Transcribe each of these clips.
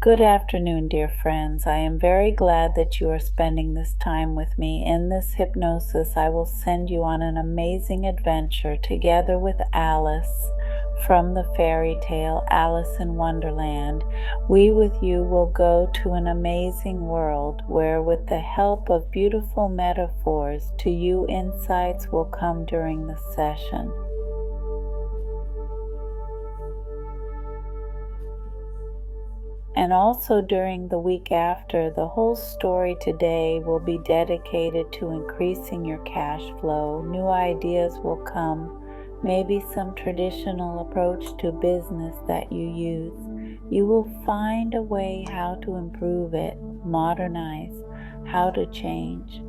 Good afternoon, dear friends. I am very glad that you are spending this time with me. In this hypnosis, I will send you on an amazing adventure together with Alice from the fairy tale Alice in Wonderland. We with you will go to an amazing world where, with the help of beautiful metaphors, to you insights will come during the session. And also during the week after, the whole story today will be dedicated to increasing your cash flow. New ideas will come, maybe some traditional approach to business that you use. You will find a way how to improve it, modernize, how to change.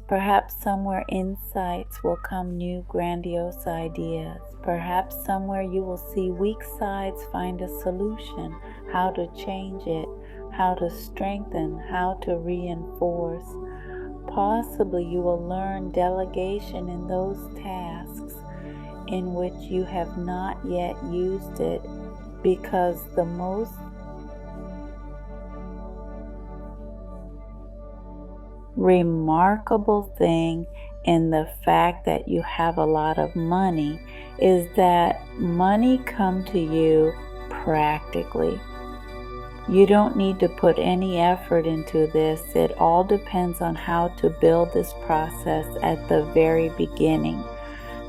Perhaps somewhere insights will come, new grandiose ideas. Perhaps somewhere you will see weak sides, find a solution, how to change it, how to strengthen, how to reinforce. Possibly you will learn delegation in those tasks in which you have not yet used it, because the most remarkable thing in the fact that you have a lot of money is that money come to you practically. You don't need to put any effort into this. It all depends on how to build this process at the very beginning.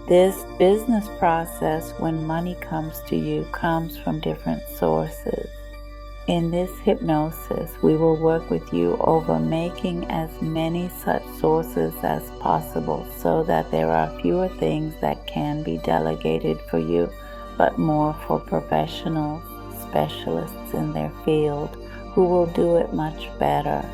This business process, when money comes to you, comes from different sources. In this hypnosis, we will work with you over making as many such sources as possible so that there are fewer things that can be delegated for you, but more for professionals, specialists in their field, who will do it much better.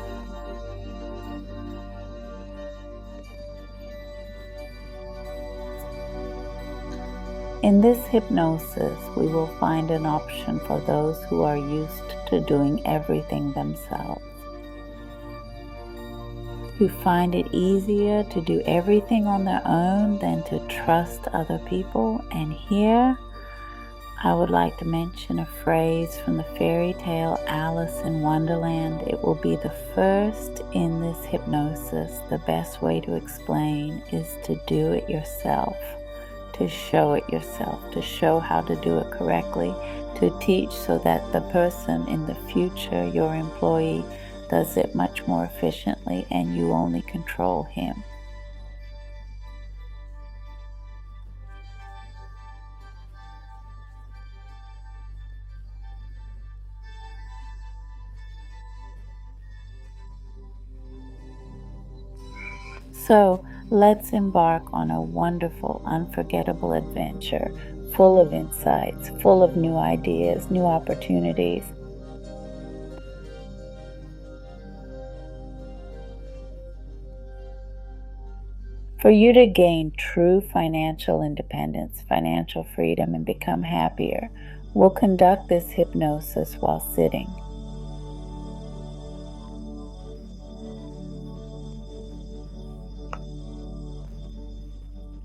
In this hypnosis, we will find an option for those who are used to doing everything themselves, who find it easier to do everything on their own than to trust other people. And here, I would like to mention a phrase from the fairy tale Alice in Wonderland. It will be the first in this hypnosis. The best way to explain is to do it yourself. To show it yourself, to show how to do it correctly, to teach so that the person in the future, your employee, does it much more efficiently and you only control him. So let's embark on a wonderful, unforgettable adventure, full of insights, full of new ideas, new opportunities. For you to gain true financial independence, financial freedom, and become happier, we'll conduct this hypnosis while sitting.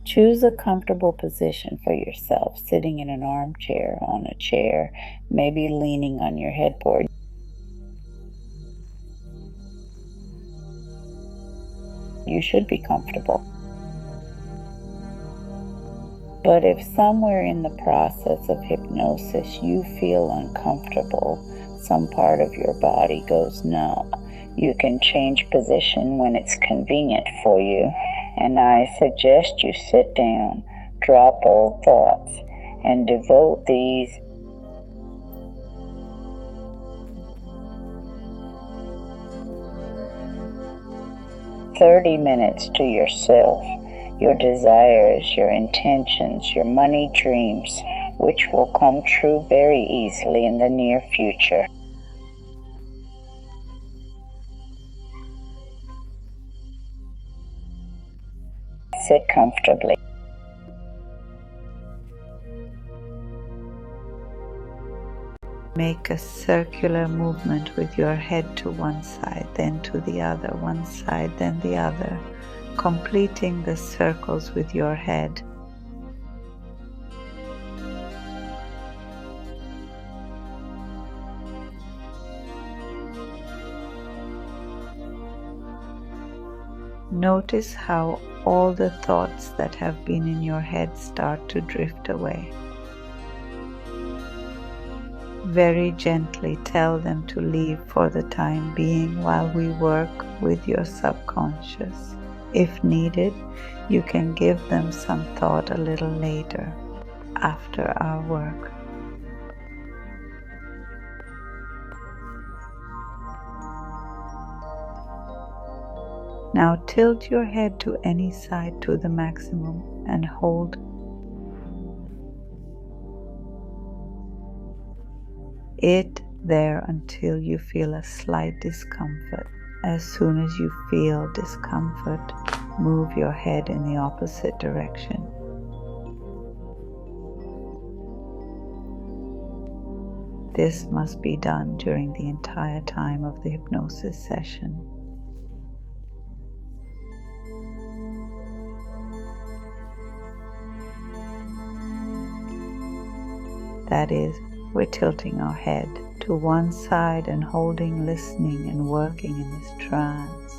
Choose a comfortable position for yourself, sitting in an armchair, on a chair, maybe leaning on your headboard. You should be comfortable. But if somewhere in the process of hypnosis you feel uncomfortable, some part of your body goes numb, you can change position when it's convenient for you. And I suggest you sit down, drop all thoughts, and devote these 30 minutes to yourself, your desires, your intentions, your money dreams, which will come true very easily in the near future. Sit comfortably. Make a circular movement with your head to one side, then to the other, one side, then the other, completing the circles with your head. Notice how all the thoughts that have been in your head start to drift away. Very gently tell them to leave for the time being while we work with your subconscious. If needed, you can give them some thought a little later, after our work. Now tilt your head to any side to the maximum and hold it there until you feel a slight discomfort. As soon as you feel discomfort, move your head in the opposite direction. This must be done during the entire time of the hypnosis session. That is, we're tilting our head to one side and holding, listening, and working in this trance.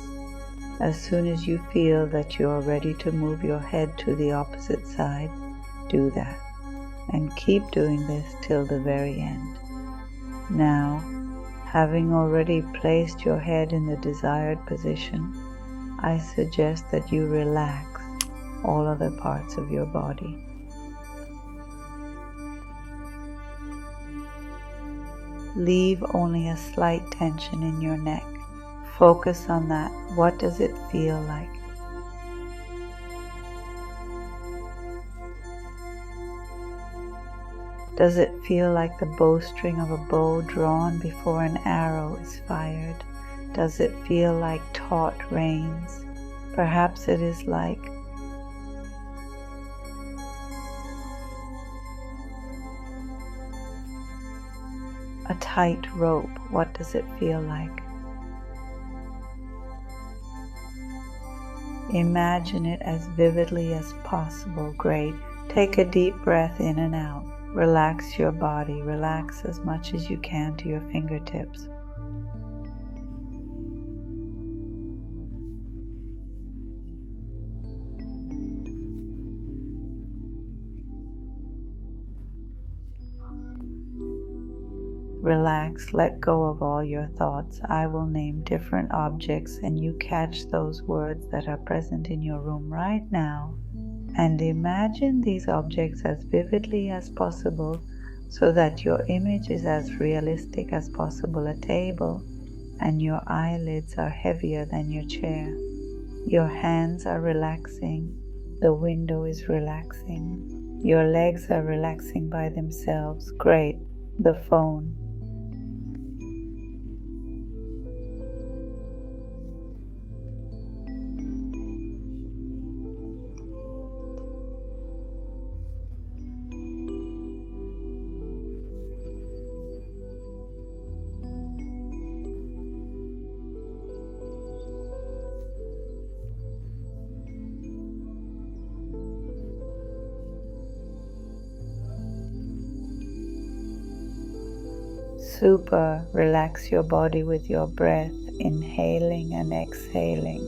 As soon as you feel that you are ready to move your head to the opposite side, do that, and keep doing this till the very end. Now, having already placed your head in the desired position, I suggest that you relax all other parts of your body. Leave only a slight tension in your neck. Focus on that. What does it feel like? Does it feel like the bowstring of a bow drawn before an arrow is fired? Does it feel like taut reins? Perhaps it is like a tight rope. What does it feel like? Imagine it as vividly as possible. Great. Take a deep breath in and out. Relax your body. Relax as much as you can to your fingertips. Relax, let go of all your thoughts. I will name different objects and you catch those words that are present in your room right now. And imagine these objects as vividly as possible so that your image is as realistic as possible. A table, and your eyelids are heavier than your chair. Your hands are relaxing. The window is relaxing. Your legs are relaxing by themselves. Great. The phone. Super. Relax your body with your breath, inhaling and exhaling,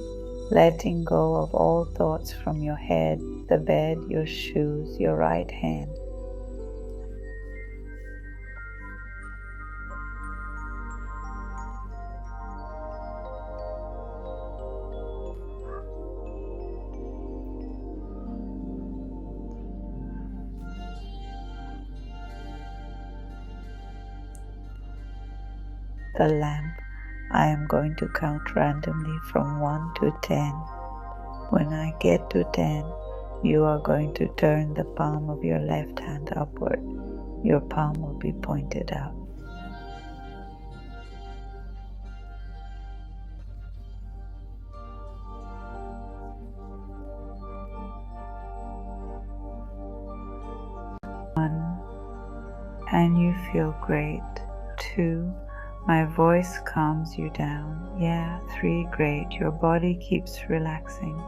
letting go of all thoughts from your head, the bed, your shoes, your right hand. The lamp. I am going to count randomly from 1 to 10. When I get to 10, you are going to turn the palm of your left hand upward. Your palm will be pointed up. And you feel great. 2, my voice calms you down. Yeah, 3, great. Your body keeps relaxing.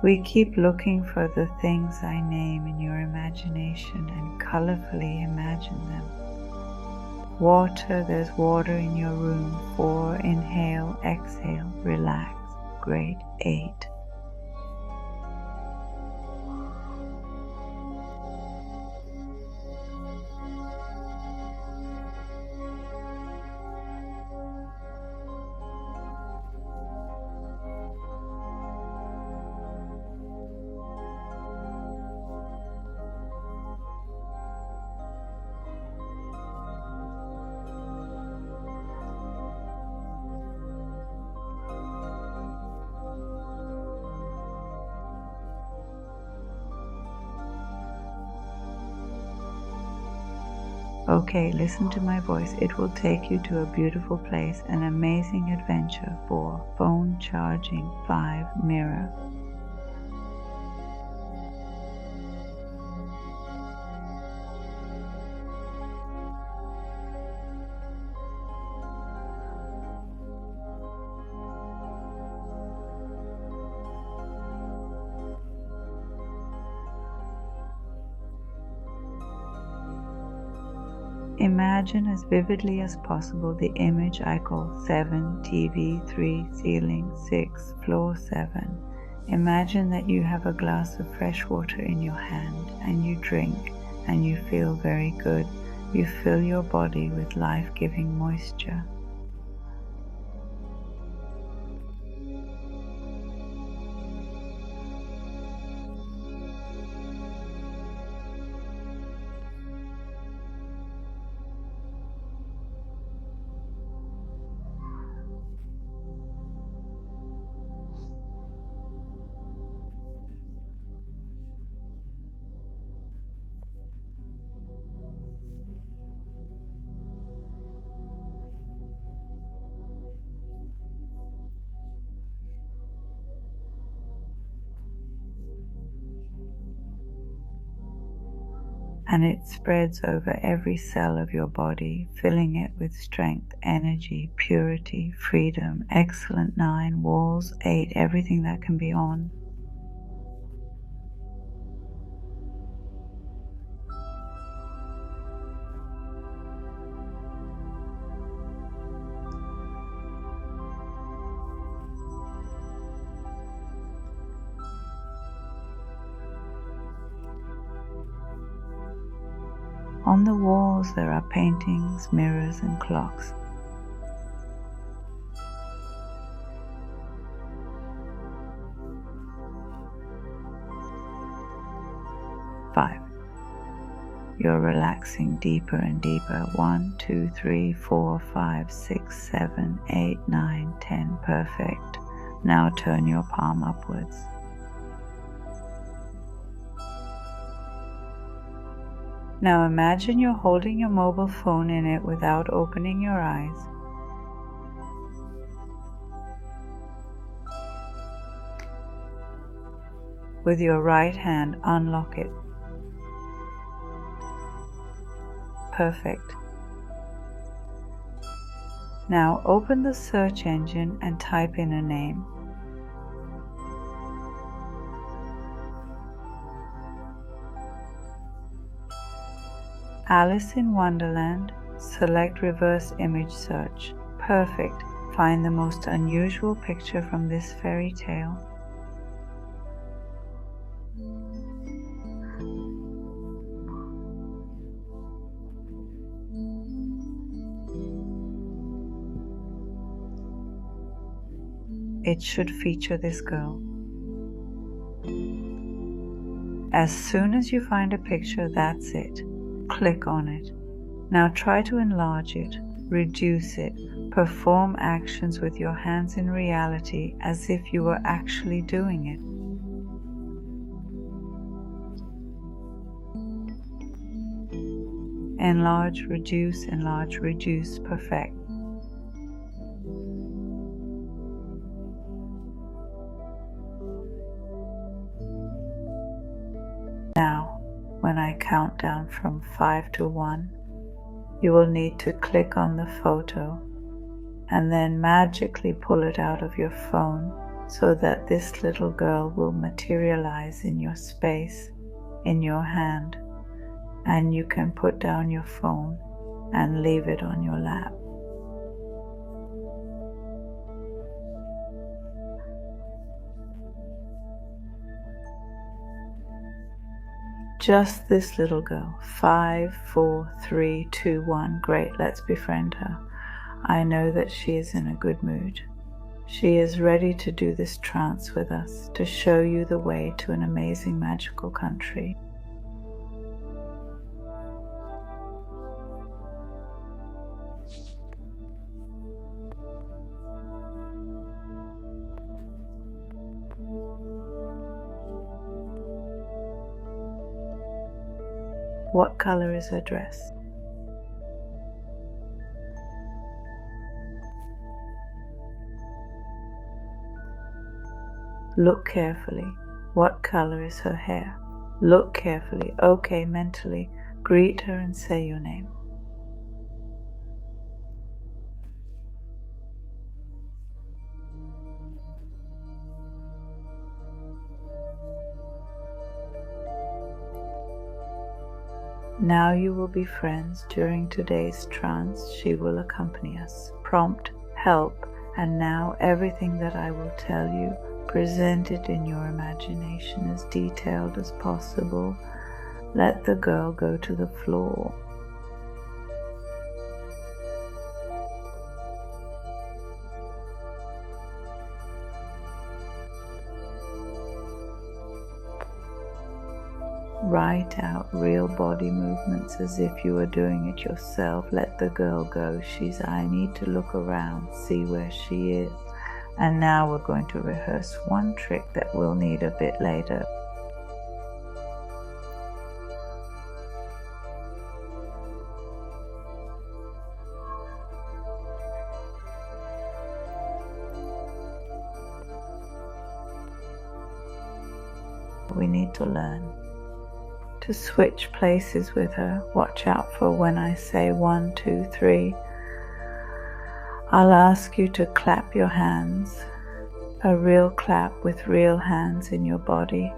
We keep looking for the things I name in your imagination and colorfully imagine them. Water, there's water in your room. 4, inhale, exhale, relax. Great. 8. Okay, listen to my voice. It will take you to a beautiful place, an amazing adventure. 4, phone charging. 5, mirror. Imagine as vividly as possible the image I call 7, TV, 3, ceiling, 6, floor 7. Imagine that you have a glass of fresh water in your hand and you drink and you feel very good. You fill your body with life-giving moisture. And it spreads over every cell of your body, filling it with strength, energy, purity, freedom. Excellent. 9, walls. 8, everything that can be on. On the walls there are paintings, mirrors, and clocks. 5. You're relaxing deeper and deeper. 1, 2, 3, 4, 5, 6, 7, 8, 9, 10. Perfect. Now turn your palm upwards. Now imagine you're holding your mobile phone in it without opening your eyes. With your right hand, unlock it. Perfect. Now open the search engine and type in a name. Alice in Wonderland. Select reverse image search. Perfect. Find the most unusual picture from this fairy tale. It should feature this girl. As soon as you find a picture, that's it. Click on it. Now try to enlarge it, reduce it, perform actions with your hands in reality as if you were actually doing it. Enlarge, reduce, perfect. Now, when I count down from 5 to 1, You will need to click on the photo and then magically pull it out of your phone so that this little girl will materialize in your space, in your hand, and you can put down your phone and leave it on your lap. Just this little girl. 5, 4, 3, 2, 1. Great, let's befriend her. I know that she is in a good mood. She is ready to do this trance with us, to show you the way to an amazing magical country. What color is her dress? Look carefully. What color is her hair? Look carefully. Okay, mentally, greet her and say your name. Now you will be friends during today's trance. She will accompany us, prompt, help, and now everything that I will tell you, present it in your imagination as detailed as possible. Let the girl go to the floor. Write out real body movements as if you were doing it yourself. Let the girl go. I need to look around, see where she is. And now we're going to rehearse one trick that we'll need a bit later. We need to learn to switch places with her. Watch out for when I say 1, 2, 3. I'll ask you to clap your hands, a real clap with real hands in your body.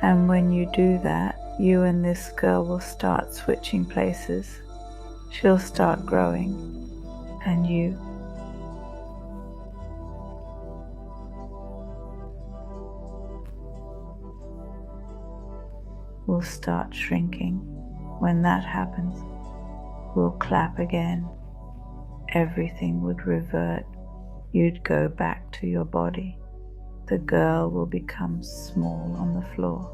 And when you do that, you and this girl will start switching places. She'll start growing, and you will start shrinking. When that happens, we'll clap again. Everything would revert. You'd go back to your body. The girl will become small on the floor.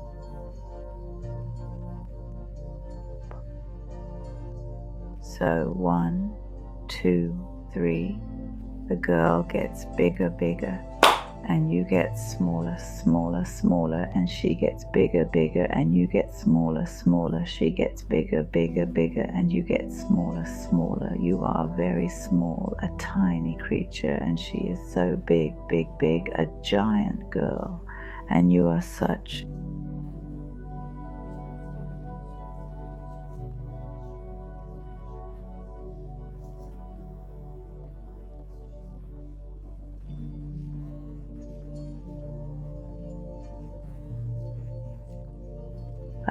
So 1, 2, 3. The girl gets bigger, bigger. And you get smaller, smaller, smaller, and she gets bigger, bigger, and you get smaller, smaller. She gets bigger, bigger, bigger, and you get smaller, smaller. You are very small, a tiny creature, and she is so big, big, big, a giant girl, and you are such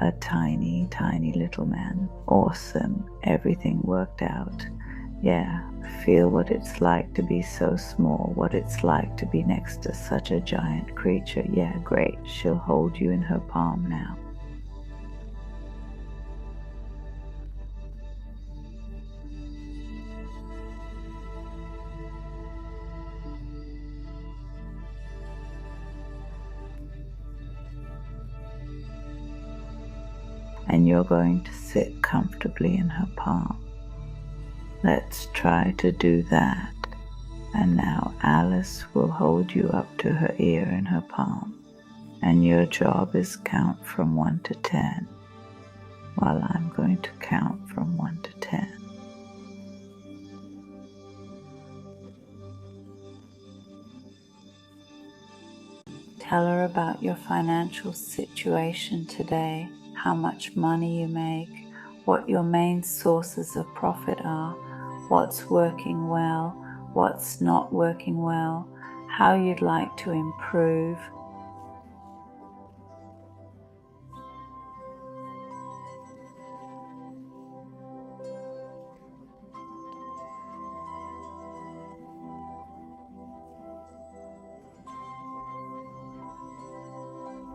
a tiny, tiny little man. Awesome. Everything worked out. Yeah, feel what it's like to be so small, what it's like to be next to such a giant creature. Yeah, great. She'll hold you in her palm now. And you're going to sit comfortably in her palm. Let's try to do that. And now Alice will hold you up to her ear in her palm. And your job is count from 1 to 10, while I'm going to count from 1 to 10. Tell her about your financial situation today, how much money you make, what your main sources of profit are, what's working well, what's not working well, how you'd like to improve.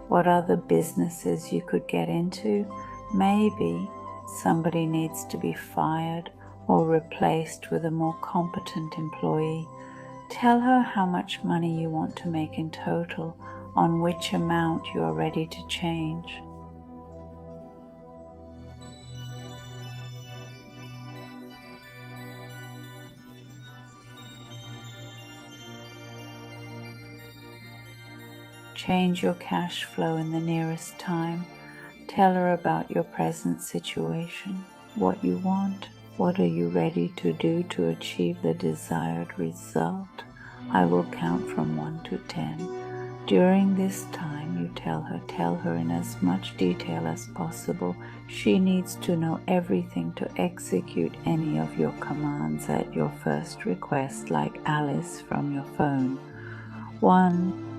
What other businesses you could get into? Maybe somebody needs to be fired or replaced with a more competent employee. Tell her how much money you want to make in total, on which amount you are ready to change. Change your cash flow in the nearest time. Tell her about your present situation, what you want, what are you ready to do to achieve the desired result. I will count from 1 to 10. During this time, you tell her in as much detail as possible. She needs to know everything to execute any of your commands at your first request, like Alice from your phone. 1.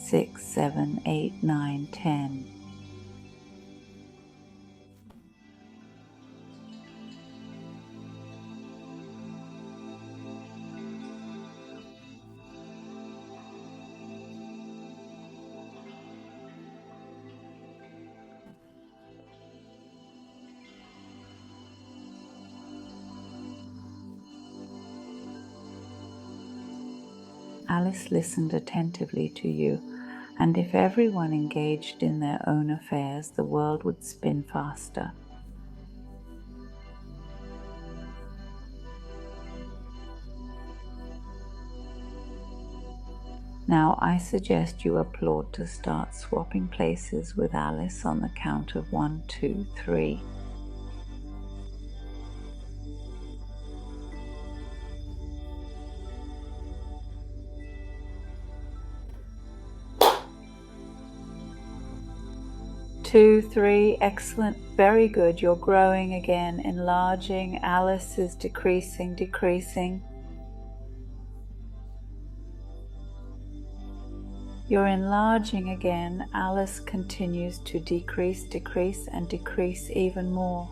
Six, 7, 8, 9, 10. Alice listened attentively to you, and if everyone engaged in their own affairs, the world would spin faster. Now I suggest you applaud to start swapping places with Alice on the count of 1, 2, 3. Two, 3, excellent, very good. You're growing again, enlarging. Alice is decreasing. You're enlarging again. Alice continues to decrease and decrease even more.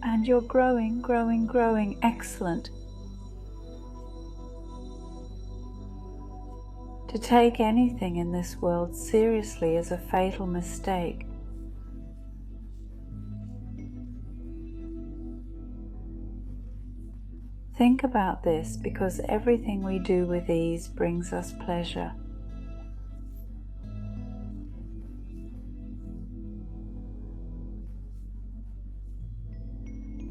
And you're growing, excellent. To take anything in this world seriously is a fatal mistake. Think about this, because everything we do with ease brings us pleasure.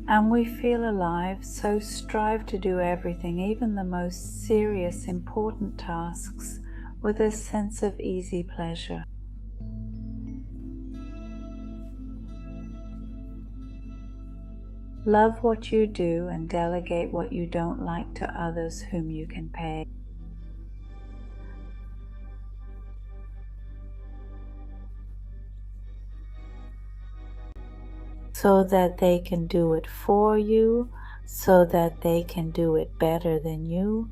And we feel alive, so strive to do everything, even the most serious, important tasks, with a sense of easy pleasure. Love what you do and delegate what you don't like to others whom you can pay. So that they can do it for you, so that they can do it better than you,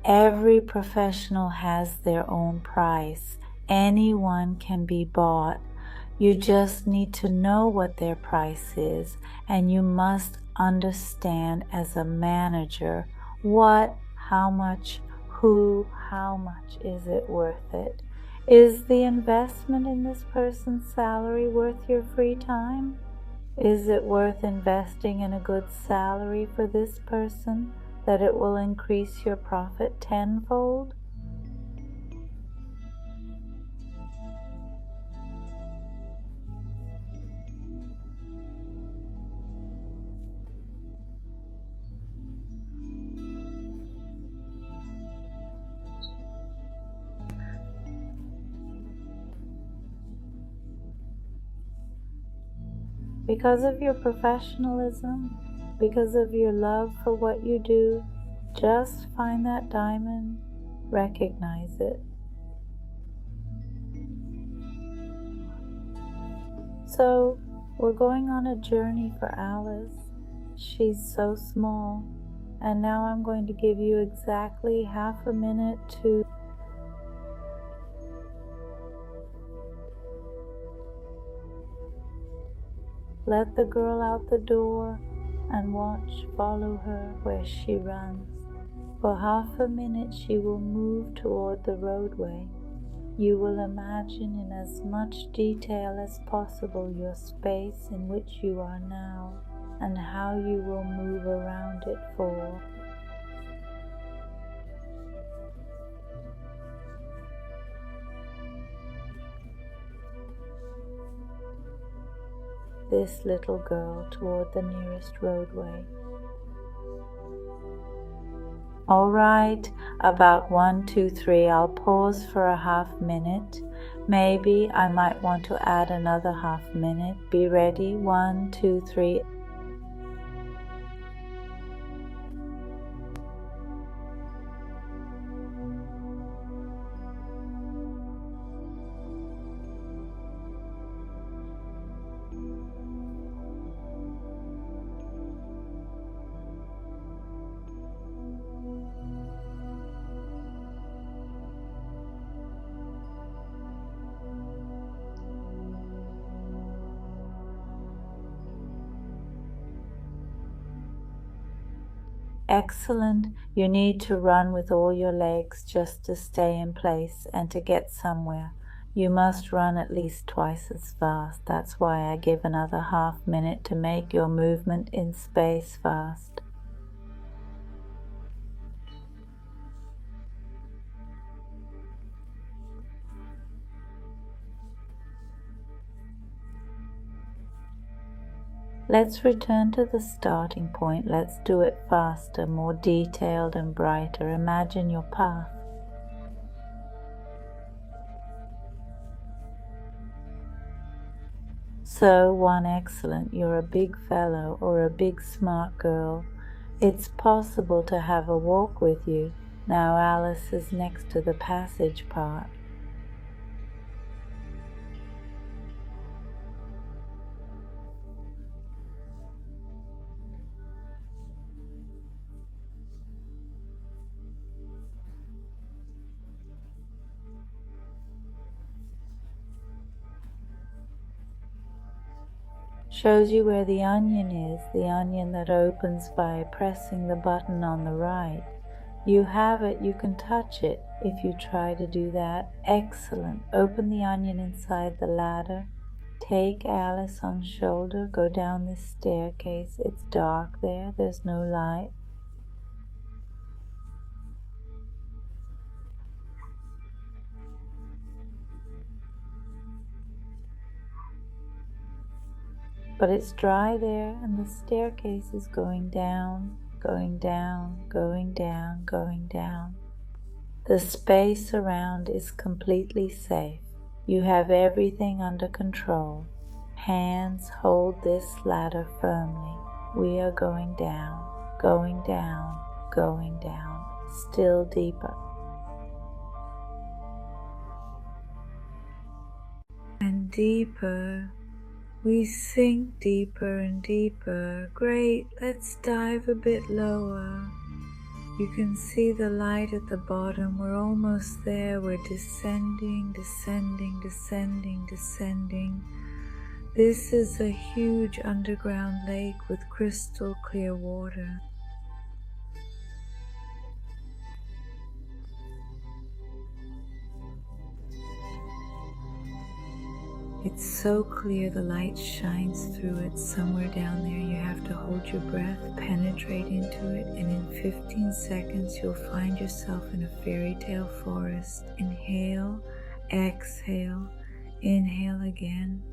Every professional has their own price. Anyone can be bought. You just need to know what their price is, and you must understand as a manager what, how much, who, how much is it worth it? Is the investment in this person's salary worth your free time? Is it worth investing in a good salary for this person that it will increase your profit tenfold? Because of your professionalism, because of your love for what you do, just find that diamond, recognize it. So, we're going on a journey for Alice. She's so small, and now I'm going to give you exactly half a minute to let the girl out the door and watch, follow her where she runs. For half a minute she will move toward the roadway. You will imagine in as much detail as possible your space in which you are now and how you will move around it for. This little girl toward the nearest roadway. All right, about 1, 2, 3, I'll pause for a half minute. Maybe I might want to add another half minute. Be ready, 1, 2, 3. Excellent. You need to run with all your legs just to stay in place and to get somewhere. You must run at least twice as fast. That's why I give another half minute to make your movement in space fast. Let's return to the starting point. Let's do it faster, more detailed and brighter. Imagine your path. So, 1, excellent. You're a big fellow or a big smart girl. It's possible to have a walk with you. Now Alice is next to the passage part. Shows you where the onion is, the onion that opens by pressing the button on the right. You have it, you can touch it if you try to do that. Excellent. Open the onion inside the ladder. Take Alice on shoulder, go down this staircase. It's dark there, there's no light. But it's dry there, and the staircase is going down, going down, going down, going down. The space around is completely safe. You have everything under control. Hands hold this ladder firmly. We are going down, going down, going down, still deeper. And deeper. We sink deeper and deeper. Great, let's dive a bit lower. You can see the light at the bottom. We're almost there. We're descending, descending, descending, descending. This is a huge underground lake with crystal clear water. It's so clear the light shines through it. Somewhere down there you have to hold your breath, penetrate into it, and in 15 seconds you'll find yourself in a fairy tale forest. Inhale, exhale, inhale again,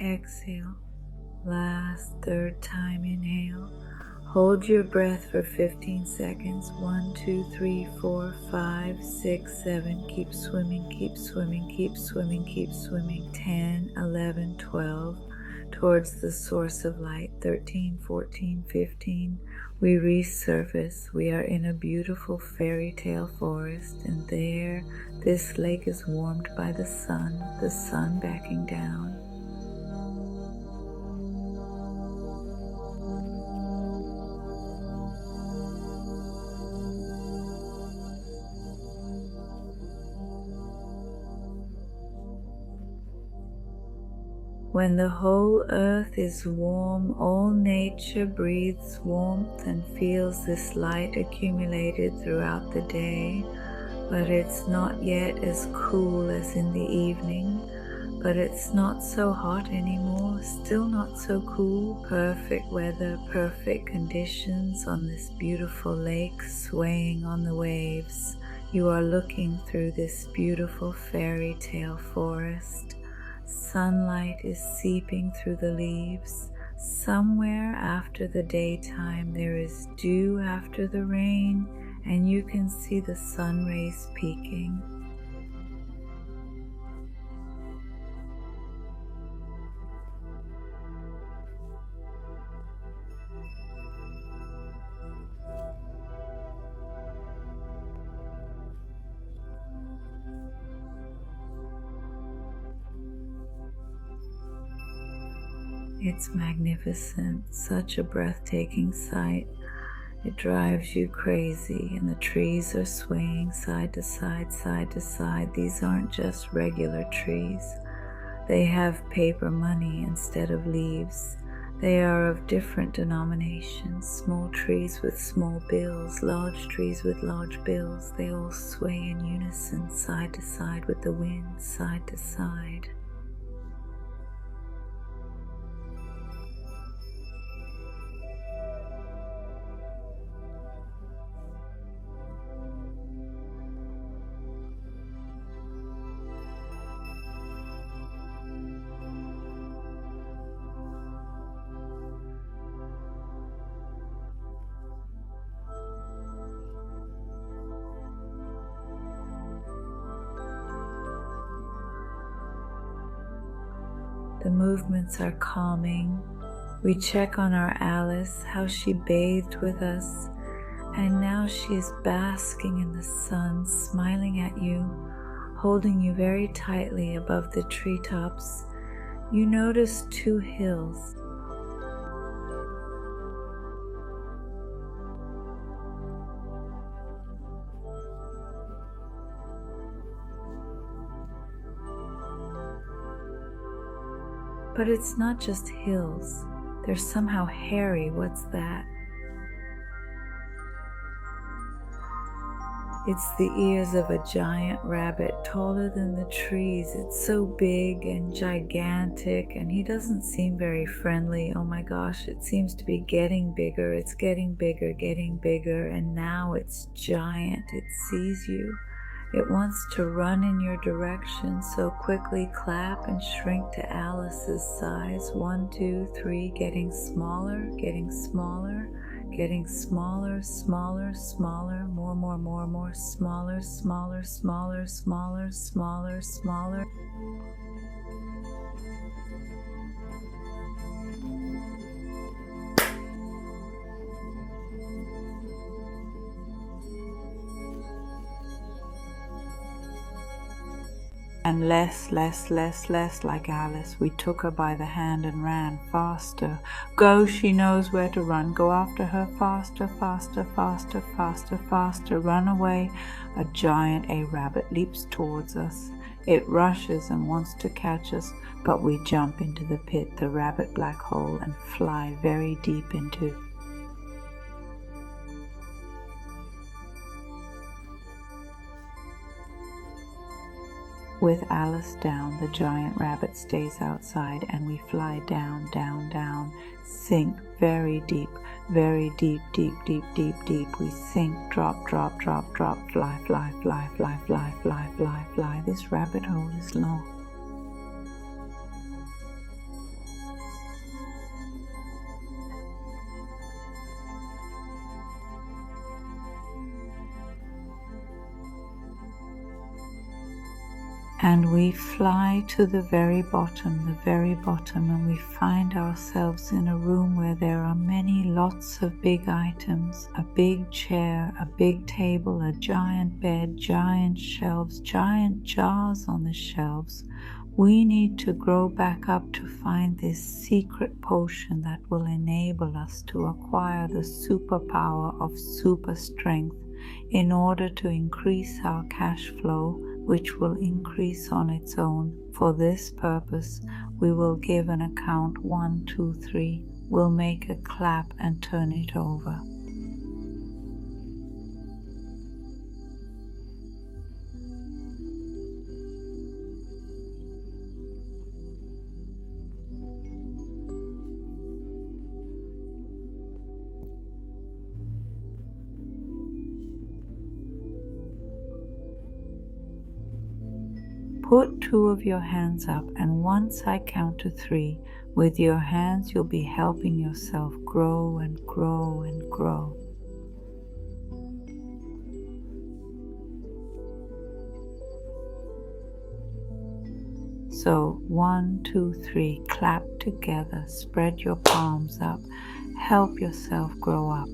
exhale. Last, third time, inhale. Hold your breath for 15 seconds. 1, 2, 3, 4, 5, 6, 7. Keep swimming, keep swimming, keep swimming, keep swimming. 10, 11, 12. Towards the source of light. 13, 14, 15. We resurface. We are in a beautiful fairy tale forest. And there, this lake is warmed by the sun backing down. When the whole earth is warm, all nature breathes warmth and feels this light accumulated throughout the day, but it's not yet as cool as in the evening, but it's not so hot anymore, still not so cool. Perfect weather, perfect conditions on this beautiful lake swaying on the waves. You are looking through this beautiful fairy tale forest. Sunlight is seeping through the leaves. Somewhere after the daytime there is dew after the rain, and you can see the sun rays peeking. It's magnificent, such a breathtaking sight. It drives you crazy, and the trees are swaying side to side, side to side. These aren't just regular trees. They have paper money instead of leaves. They are of different denominations, small trees with small bills, large trees with large bills. They all sway in unison, side to side with the wind, side to side. The movements are calming. We check on our Alice, how she bathed with us, and now she is basking in the sun, smiling at you, holding you very tightly above the treetops. You notice 2 hills. But it's not just hills. They're somehow hairy. What's that? It's the ears of a giant rabbit, taller than the trees. It's so big and gigantic, and he doesn't seem very friendly. Oh my gosh, it seems to be getting bigger. It's getting bigger, and now it's giant. It sees you. It wants to run in your direction, so quickly clap and shrink to Alice's size. 1, 2, 3, getting smaller, getting smaller, getting smaller, smaller, smaller, more, smaller, smaller, smaller, smaller, smaller, smaller. and less like Alice. We took her by the hand and ran faster. Go, she knows where to run. Go after her faster, faster, faster, faster, faster. Run away. A giant A-rabbit leaps towards us. It rushes and wants to catch us, but we jump into the pit, the rabbit black hole, and fly very deep into. With Alice down, the giant rabbit stays outside, and we fly down, down, down, sink very deep, deep, deep, deep, deep. We sink, drop, drop, drop, drop, fly, fly, fly, fly, fly, fly, fly, fly. This rabbit hole is long. And we fly to the very bottom, and we find ourselves in a room where there are lots of big items, a big chair, a big table, a giant bed, giant shelves, giant jars on the shelves. We need to grow back up to find this secret potion that will enable us to acquire the superpower of super strength in order to increase our cash flow, which will increase on its own. For this purpose, we will give an account 1, 2, 3. We'll make a clap and turn it over. Put 2 of your hands up, and once I count to 3, with your hands you'll be helping yourself grow and grow and grow. So 1, 2, 3, clap together, spread your palms up, help yourself grow up.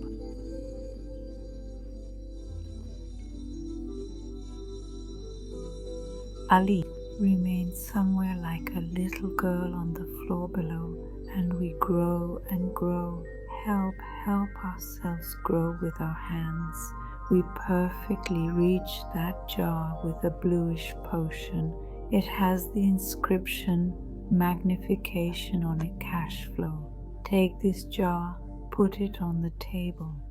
Ali remains somewhere like a little girl on the floor below, and we grow and grow. Help ourselves grow with our hands. We perfectly reach that jar with a bluish potion. It has the inscription, magnification on it, cash flow. Take this jar, put it on the table.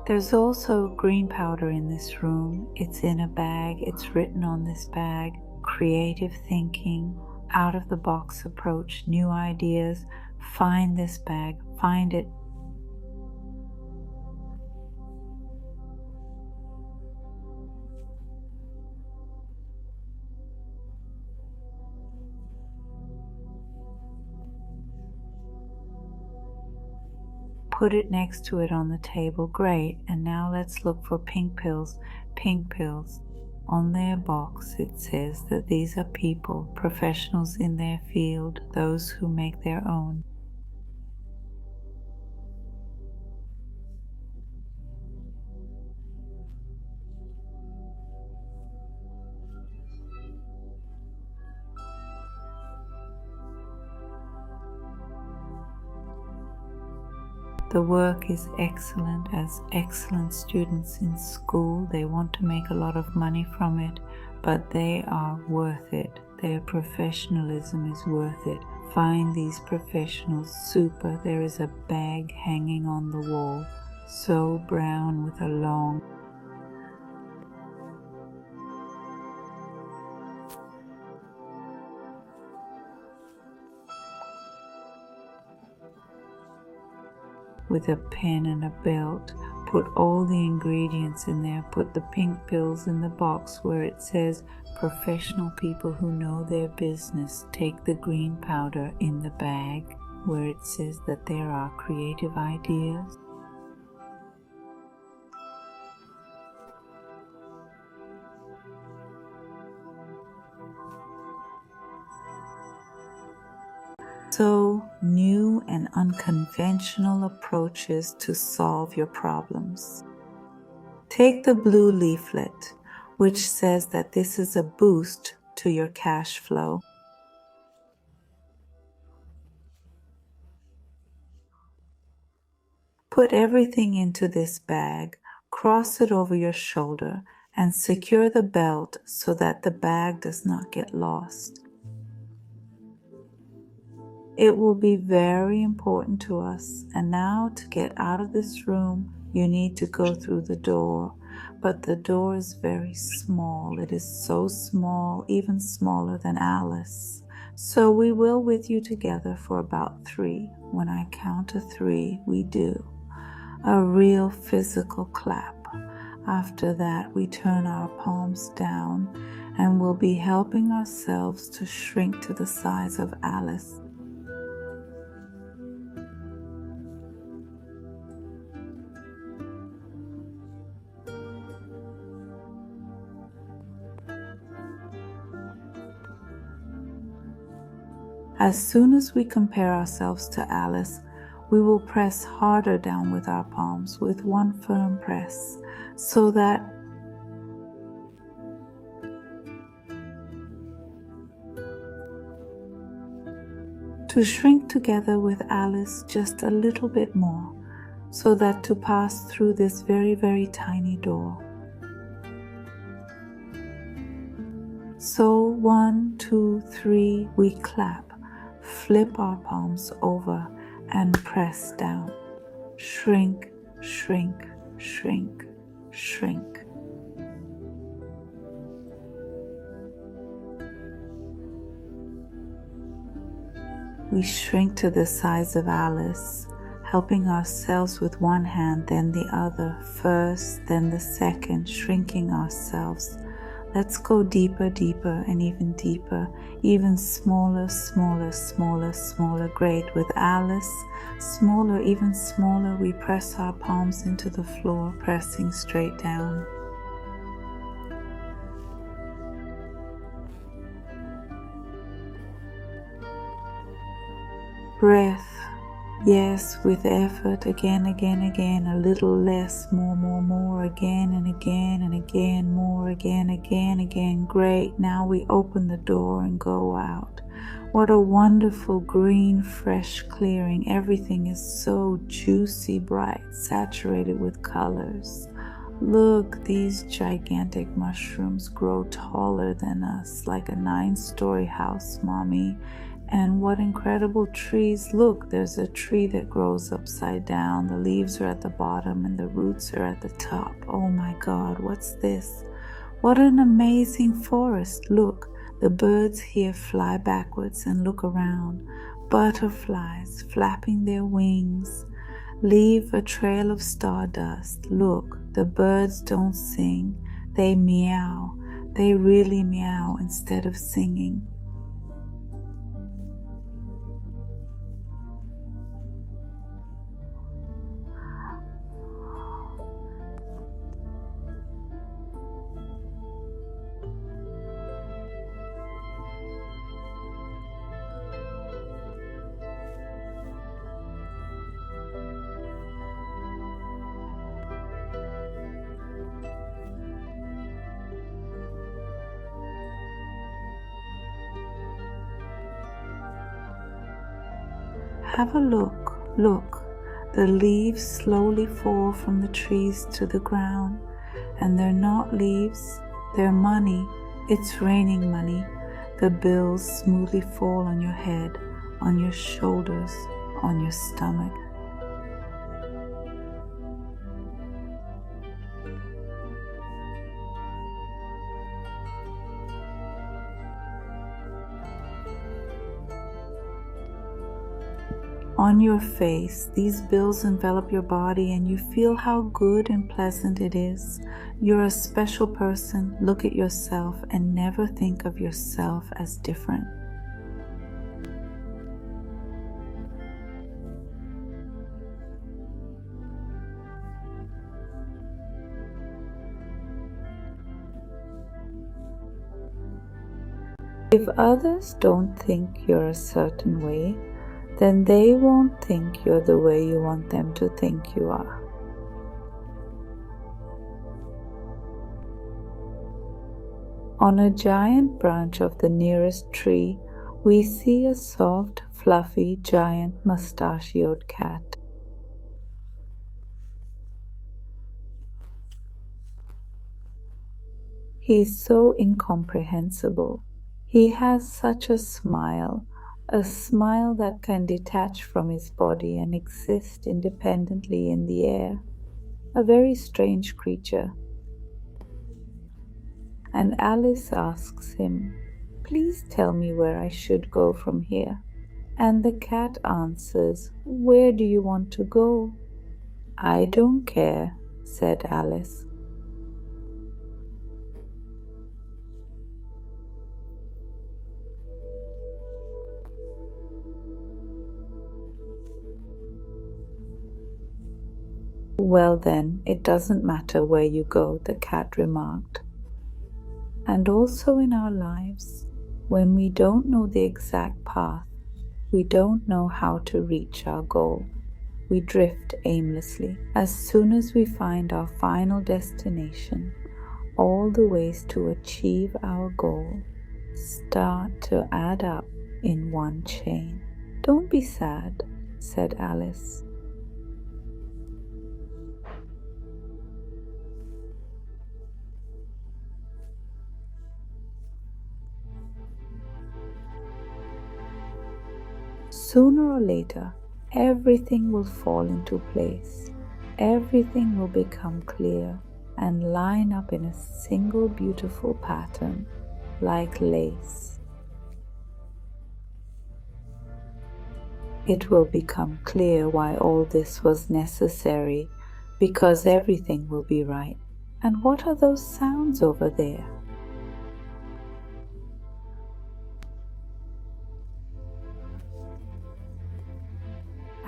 There's also green powder in this room. It's in a bag. It's written on this bag. Creative thinking, out of the box approach, new ideas. Find this bag. Find it. Put it next to it on the table. Great. And now let's look for pink pills. Pink pills. On their box it says that these are people, professionals in their field, those who make their own. The work is excellent, as excellent students in school. They want to make a lot of money from it, but they are worth it. Their professionalism is worth it. Find these professionals. Super. There is a bag hanging on the wall, so brown with a long with a pen and a belt. Put all the ingredients in there. Put the pink pills in the box where it says professional people who know their business. Take the green powder in the bag where it says that there are creative ideas. So, new and unconventional approaches to solve your problems. Take the blue leaflet, which says that this is a boost to your cash flow. Put everything into this bag, cross it over your shoulder, and secure the belt so that the bag does not get lost. It will be very important to us. And now, to get out of this room, you need to go through the door. But the door is very small. It is so small, even smaller than Alice. So we will with you together for about 3. When I count to 3, we do a real physical clap. After that, we turn our palms down and we'll be helping ourselves to shrink to the size of Alice. As soon as we compare ourselves to Alice, we will press harder down with our palms with one firm press, so that to shrink together with Alice just a little bit more, so that to pass through this very, very tiny door. So 1, 2, 3, we clap, flip our palms over and press down. Shrink, shrink, shrink, shrink. We shrink to the size of Alice, helping ourselves with one hand, then the other, first, then the second, shrinking ourselves. Let's go deeper, deeper, and even deeper, even smaller, smaller, smaller, smaller. Great. With Alice, smaller, even smaller, we press our palms into the floor, pressing straight down. Breath. Yes, with effort, again, again, again, a little less, more, again and again and again, more, again, again. Great. Now we open the door and go out. What a wonderful green, fresh clearing. Everything is so juicy, bright, saturated with colors. Look, these gigantic mushrooms grow taller than us, like a 9-story house, Mommy. And what incredible trees. Look, there's a tree that grows upside down. The leaves are at the bottom and the roots are at the top. Oh my God, what's this? What an amazing forest. Look, the birds here fly backwards and look around. Butterflies flapping their wings leave a trail of stardust. Look, the birds don't sing. They meow. They really meow instead of singing. Have a look. Look, the leaves slowly fall from the trees to the ground, and they're not leaves, they're money. It's raining money. The bills smoothly fall on your head, on your shoulders, on your stomach. On your face, these bills envelop your body and you feel how good and pleasant it is. You're a special person. Look at yourself and never think of yourself as different. If others don't think you're a certain way, then they won't think you're the way you want them to think you are. On a giant branch of the nearest tree, we see a soft, fluffy, giant mustachioed cat. He's so incomprehensible. He has such a smile that can detach from his body and exist independently in the air. A very strange creature. And Alice asks him, "Please tell me where I should go from here." And the cat answers, "Where do you want to go?" "I don't care," said Alice. "Well then, it doesn't matter where you go," the cat remarked. And also in our lives, when we don't know the exact path, we don't know how to reach our goal, we drift aimlessly. As soon as we find our final destination, all the ways to achieve our goal start to add up in one chain. "Don't be sad," said Alice. Sooner or later, everything will fall into place. Everything will become clear and line up in a single beautiful pattern, like lace. It will become clear why all this was necessary, because everything will be right. And what are those sounds over there?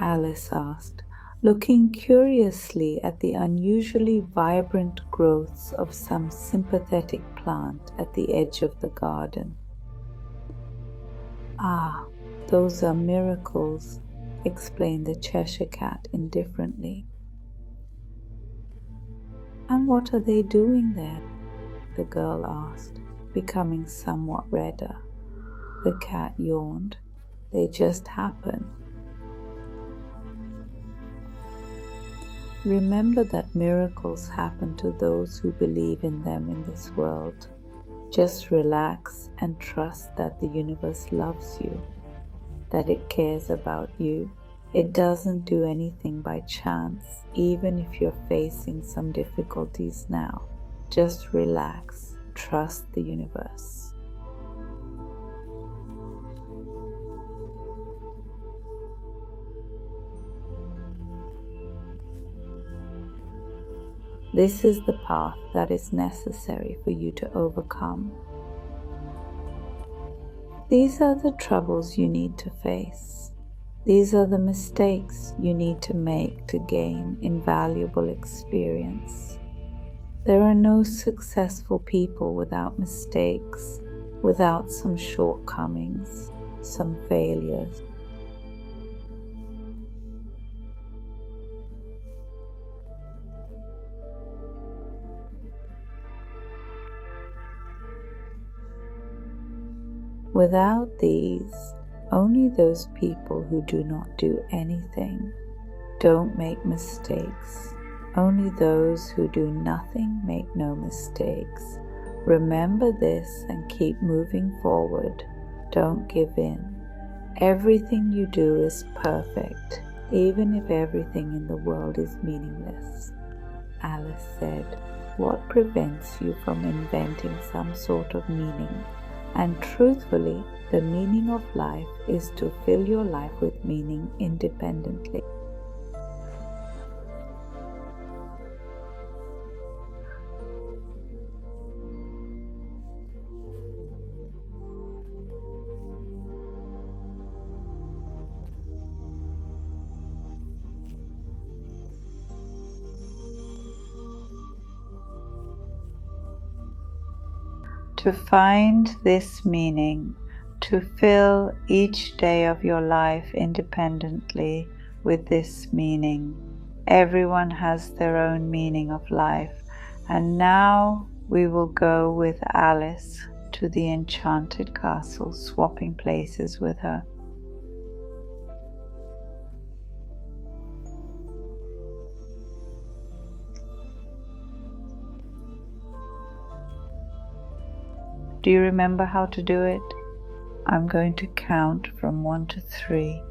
Alice asked, looking curiously at the unusually vibrant growths of some sympathetic plant at the edge of the garden. "Ah, those are miracles," explained the Cheshire Cat indifferently. "And what are they doing there?" the girl asked, becoming somewhat redder. The cat yawned. "They just happen. Remember that miracles happen to those who believe in them in this world. Just relax and trust that the universe loves you, that it cares about you. It doesn't do anything by chance, even if you're facing some difficulties now. Just relax, trust the universe." This is the path that is necessary for you to overcome. These are the troubles you need to face. These are the mistakes you need to make to gain invaluable experience. There are no successful people without mistakes, without some shortcomings, some failures. Without these, only those people who do not do anything, don't make mistakes. Only those who do nothing make no mistakes. Remember this and keep moving forward. Don't give in. Everything you do is perfect, even if everything in the world is meaningless. Alice said, "What prevents you from inventing some sort of meaning?" And truthfully, the meaning of life is to fill your life with meaning independently. To find this meaning, to fill each day of your life independently with this meaning. Everyone has their own meaning of life, and now we will go with Alice to the enchanted castle, swapping places with her. Do you remember how to do it? I'm going to count from 1 to 3.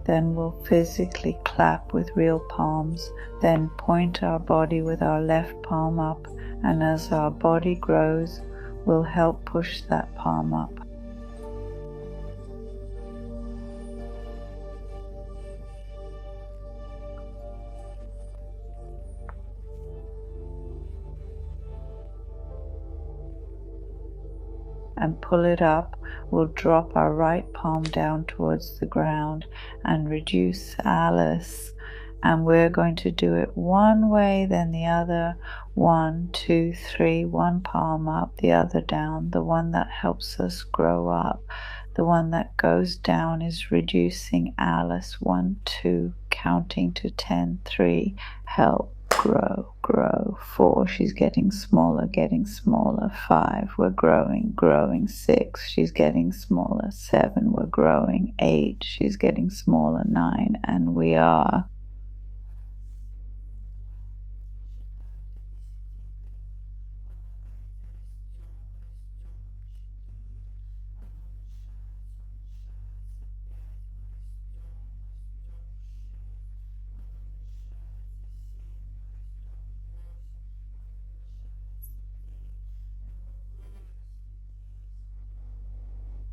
Then we'll physically clap with real palms, then point our body with our left palm up, and as our body grows, we'll help push that palm up. And pull it up, we'll drop our right palm down towards the ground and reduce Alice. And we're going to do it one way, then the other. 1, 2, 3, one palm up, the other down. The one that helps us grow up. The one that goes down is reducing Alice. 1, 2, counting to 10, 3, help. Grow, grow. 4, she's getting smaller, 5, we're growing. 6, she's getting smaller. 7, we're growing. 8, she's getting smaller. 9, and we are.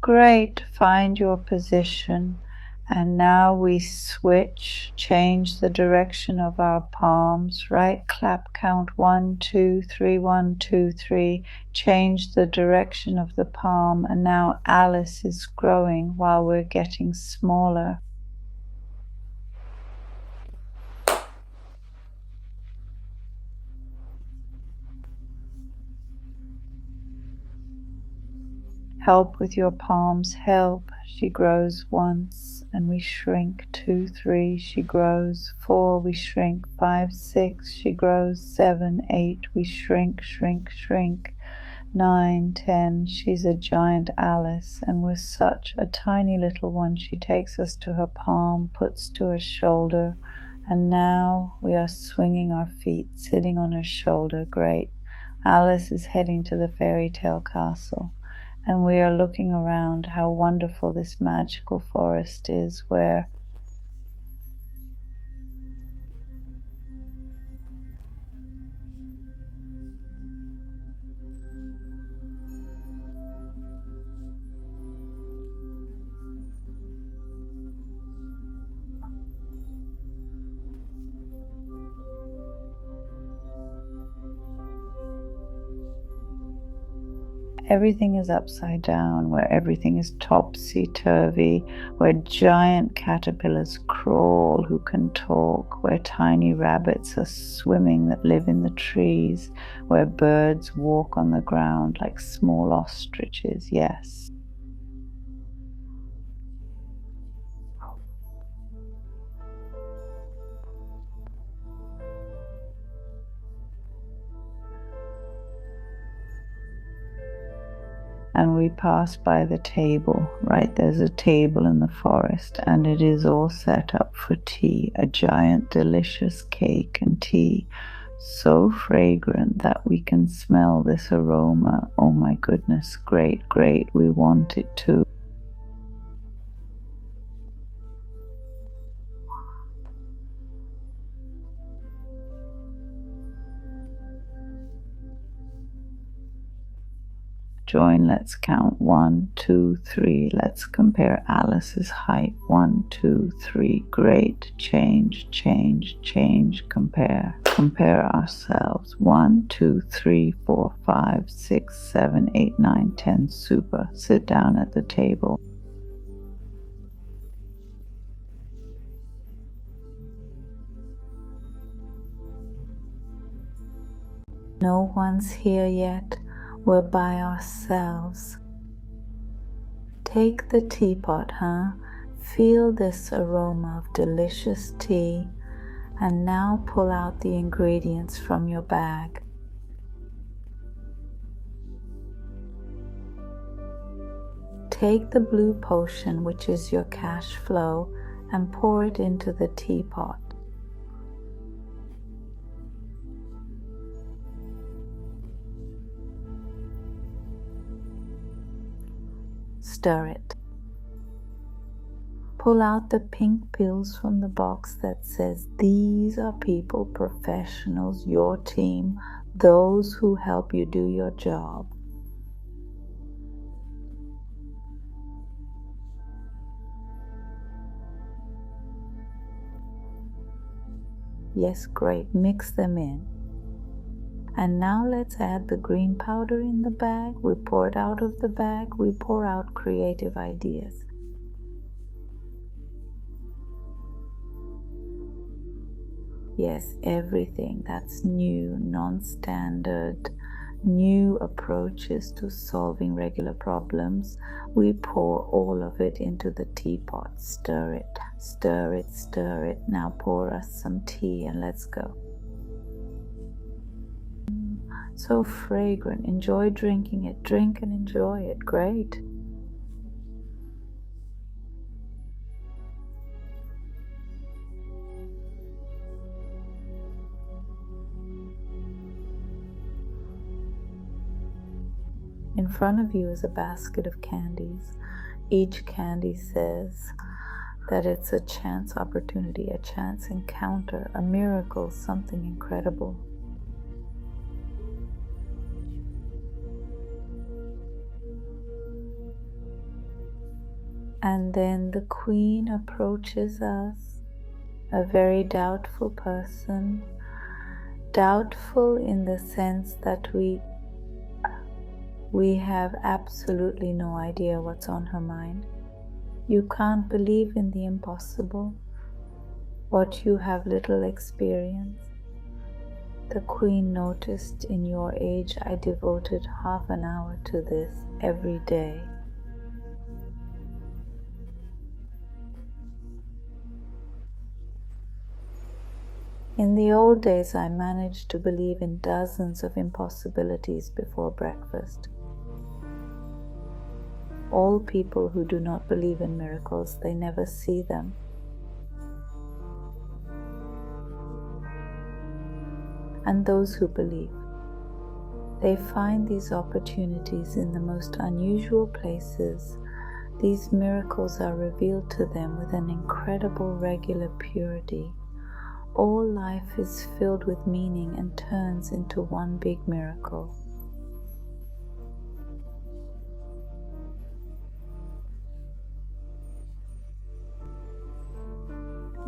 Great, find your position, and now we switch, change the direction of our palms, right clap, count 1, 2, 3, 1, 2, 3, change the direction of the palm, and now Alice is growing while we're getting smaller. Help with your palms, help. She grows once and we shrink. 2, 3, she grows. 4, we shrink. 5, 6, she grows. 7, 8, we shrink. 9, 10, she's a giant Alice, and we're such a tiny little one. She takes us to her palm, puts to her shoulder, and now we are swinging our feet, sitting on her shoulder. Great. Alice is heading to the fairy tale castle. And we are looking around how wonderful this magical forest is, where everything is upside down, where everything is topsy-turvy, where giant caterpillars crawl who can talk, where tiny rabbits are swimming that live in the trees, where birds walk on the ground like small ostriches. Yes. And we pass by the table, right? There's a table in the forest, and it is all set up for tea, a giant delicious cake and tea, so fragrant that we can smell this aroma. Oh my goodness, great, great, we want it too. Join, let's count 1, 2, 3. Let's compare Alice's height. 1, 2, 3. Great. Change, change, change. Compare. Compare ourselves. 1, 2, 3, 4, 5, 6, 7, 8, 9, 10. Super. Sit down at the table. No one's here yet. We're by ourselves. Take the teapot, Feel this aroma of delicious tea, and now pull out the ingredients from your bag. Take the blue potion, which is your cash flow, and pour it into the teapot. Stir it. Pull out the pink pills from the box that says, "These are people, professionals, your team, those who help you do your job." Yes, great. Mix them in. And now let's add the green powder in the bag. We pour it out of the bag. We pour out creative ideas. Yes, everything that's new, non-standard, new approaches to solving regular problems. We pour all of it into the teapot. Stir it, stir it, stir it. Now pour us some tea and let's go. So fragrant. Enjoy drinking it. Drink and enjoy it. Great. In front of you is a basket of candies. Each candy says that it's a chance opportunity, a chance encounter, a miracle, something incredible. And then the Queen approaches us, a very doubtful person, doubtful in the sense that we have absolutely no idea what's on her mind. You can't believe in the impossible, what you have little experience. The Queen noticed in your age I devoted half an hour to this every day. In the old days, I managed to believe in dozens of impossibilities before breakfast. All people who do not believe in miracles, they never see them. And those who believe, they find these opportunities in the most unusual places. These miracles are revealed to them with an incredible regular purity. All life is filled with meaning and turns into one big miracle.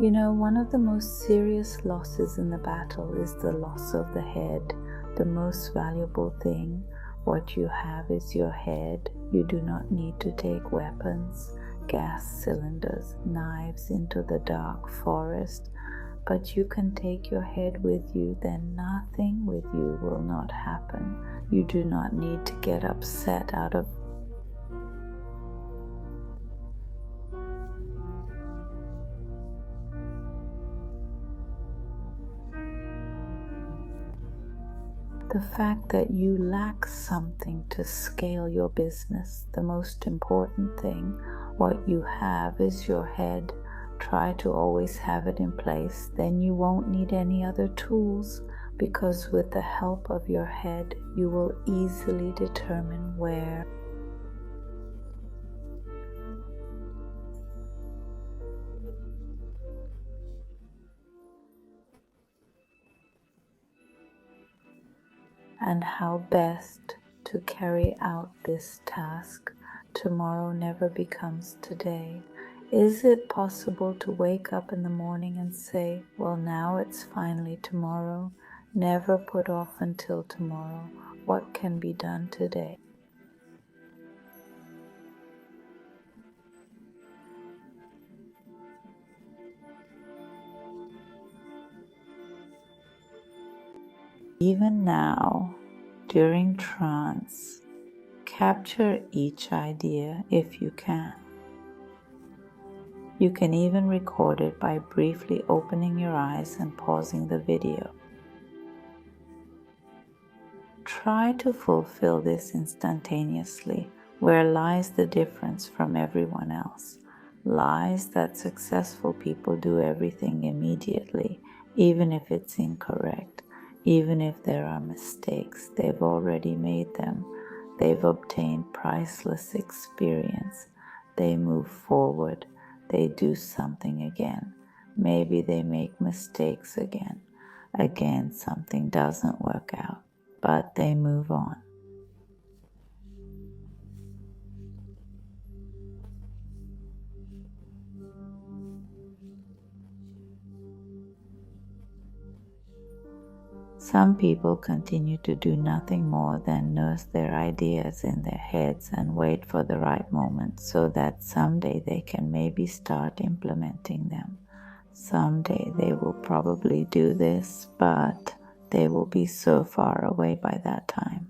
You know, one of the most serious losses in the battle is the loss of the head. The most valuable thing, what you have is your head. You do not need to take weapons, gas cylinders, knives into the dark forest, but you can take your head with you, then nothing with you will not happen. You do not need to get upset out of the fact that you lack something to scale your business. The most important thing, what you have is your head. Try to always have it in place. Then you won't need any other tools, because with the help of your head, you will easily determine where. And how best to carry out this task. Tomorrow never becomes today. Is it possible to wake up in the morning and say, well, now it's finally tomorrow? Never put off until tomorrow. What can be done today? Even now, during trance, Capture each idea if you can. You can even record it by briefly opening your eyes and pausing the video. Try to fulfill this instantaneously. Where lies the difference from everyone else? Lies that successful people do everything immediately, even if it's incorrect, even if there are mistakes. They've already made them. They've obtained priceless experience. They move forward. They do something again. Maybe they make mistakes again. Again, something doesn't work out, but they move on. Some people continue to do nothing more than nurse their ideas in their heads and wait for the right moment so that someday they can maybe start implementing them. Someday they will probably do this, but they will be so far away by that time.